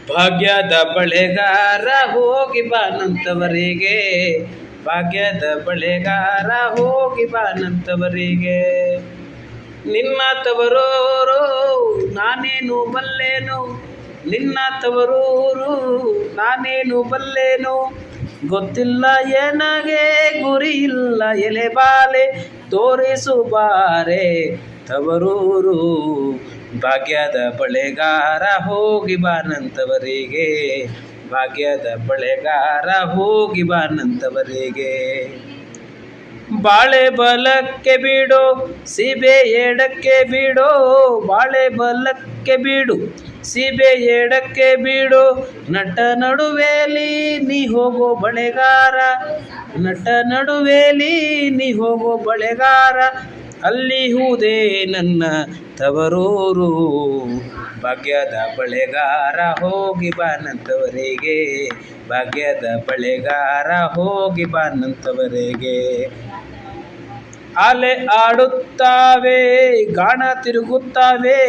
ಭಾಗ್ಯದ ಬಳೆಗಾರ ಹೋಗಿ ಬಾನಂತವರಿಗೆ, ಭಾಗ್ಯದ ಬಳೆಗಾರ ಹೋಗಿ ಬಾನಂತವರಿಗೆ. ನಿನ್ನ ತವರೂರು ನಾನೇನು ಬಲ್ಲೇನು, ನಿನ್ನ ತವರೂರು ನಾನೇನು ಬಲ್ಲೇನು, ಗೊತ್ತಿಲ್ಲ ಏನಗೆ ಗುರಿ ಇಲ್ಲ ಎಲೆಬಾಲೆ, ತೋರಿಸು ಬಾರೆ ತವರೂರು. ಭಾಗ್ಯದ ಬಳೆಗಾರ ಹೋಗಿ ಬಾನಂತವರಿಗೆ, ಭಾಗ್ಯದ ಬಳೆಗಾರ ಹೋಗಿ ಬಾನಂತವರಿಗೆ. ಬಾಳೆ ಬಲಕ್ಕೆ ಬಿಡೋ ಸೀಬೆ ಎಡಕ್ಕೆ ಬಿಡೋ, ಬಾಳೆ ಬಲಕ್ಕೆ ಬಿಡು ಸೀಬೆ ಎಡಕ್ಕೆ ಬಿಡು, ನಟ ನಡುವೆಲಿ ನೀ ಹೋಗೋ ಬಳೆಗಾರ, ನಟ ನಡುವೆಲಿ ನೀ ಹೋಗೋ ಬಳೆಗಾರ, ಅಲ್ಲಿ ಹೂದೇ ನನ್ನ ತವರೂರು. ಭಾಗ್ಯದ ಬಳೆಗಾರ ಹೋಗಿ ಬಾನಂತವರಿಗೆ, ಭಾಗ್ಯದ ಬಳೆಗಾರ ಹೋಗಿ ಬಾನಂತವರಿಗೆ. ಆಲೆ ಆಡುತ್ತಾವೆ ಗಾಣ ತಿರುಗುತ್ತಾವೆ,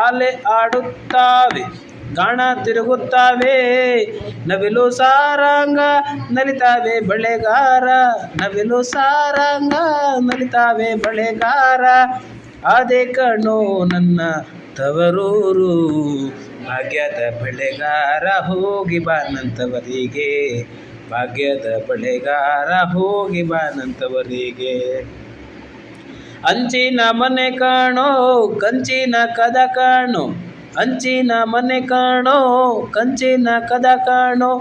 ಆಲೆ ಆಡುತ್ತಾವೆ ಗಾಣ ತಿರುಗುತ್ತಾವೆ, ನವಿಲು ಸಾರಂಗ ನಲಿತಾವೆ ಬಳೆಗಾರ, ನವಿಲು ಸಾರಂಗ ನಲಿತಾವೆ ಬಳೆಗಾರ, ಅದೇ ಕಣೋ ನನ್ನ ತವರೂರು. ಭಾಗ್ಯದ ಬಳೆಗಾರ ಹೋಗಿ ಬಾನಂತವರಿಗೆ, ಭಾಗ್ಯದ ಬಳೆಗಾರ ಹೋಗಿ ಬಾನಂತವರಿಗೆ. ಅಂಚಿನ ಮನೆ ಕಾಣೋ ಕಂಚಿನ ಕದ ಕಾಣೋ, ಅಂಚಿನ ಮನೆ ಕಾಣೋ ಕಂಚಿನ ಕದ ಕಾಣೋ,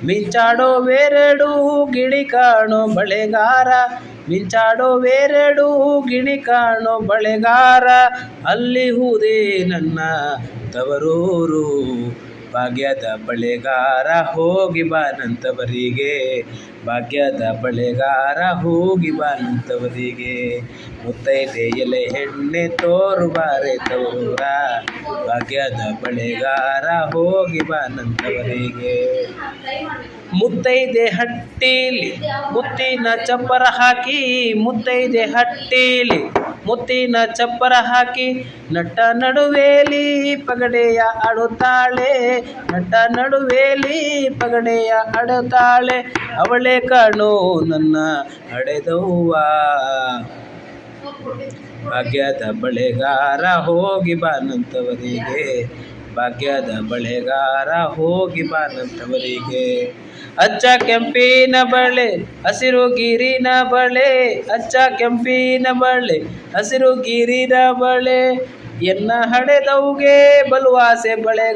ಮಿಂಚಾಡೋವೆರಡು ಗಿಣಿ ಕಾಣೋ ಬಳೆಗಾರ, ಮಿಂಚಾಡೋವೆರಡು ಗಿಣಿ ಕಾಣೋ ಬಳೆಗಾರ, ಅಲ್ಲಿ ಹೂದೇ ನನ್ನ ತವರೂರು. ಭಾಗ್ಯದ ಬಳೆಗಾರ ಹೋಗಿ ಬಾನಂತವರಿಗೆ, ಭಾಗ್ಯದ ಬಳೆಗಾರ ಹೋಗಿ ಬಾನಂತವರಿಗೆ. ಮುತ್ತೈದೆ ಎಲೆ ಹೆಣ್ಣೆ ತೋರು ಬಾರೆ ತವರೂರ, ಭಾಗ್ಯದ ಬಳೆಗಾರ ಹೋಗಿ ಬಾನಂತವರಿಗೆ. ಮುತ್ತೈದೆ ಹಟ್ಟಿಲಿ ಮುತ್ತಿನ ಚಪ್ಪರ ಹಾಕಿ, ಮುತ್ತೈದೆ ಹಟ್ಟಿಲಿ ಮುತ್ತಿನ ಚಪ್ಪರ ಹಾಕಿ, ನಟ ನಡುವೇಲಿ ಪಗಡೆಯ ಆಡುತ್ತಾಳೆ, ನಟ ನಡುವೇಲಿ ಪಗಡೆಯ ಆಡುತ್ತಾಳೆ, ಅವಳೆ ಕಾಣೋ ನನ್ನ ಹಡೆದವ್ವ. ಭಾಗ್ಯದ ಬಳೆಗಾರ ಹೋಗಿ ಬಾನಂತವರಿಗೆ, ಭಾಗ್ಯದ ಬಳೆಗಾರ ಹೋಗಿ ಬಾನಂತವರಿಗೆ. ಅಚ್ಚ ಕೆಂಪಿನ ಬಳೆ ಹಸಿರು ಗಿರಿನ ಬಳೆ, ಅಚ್ಚ ಕೆಂಪಿನ ಬಳೆ ಹಸಿರು ಗಿರಿನ ಬಳೆ, ಎನ್ನ ಹಡೆದವ್ಗೆ ಬಲುವಾಸೆ ಬಳೆ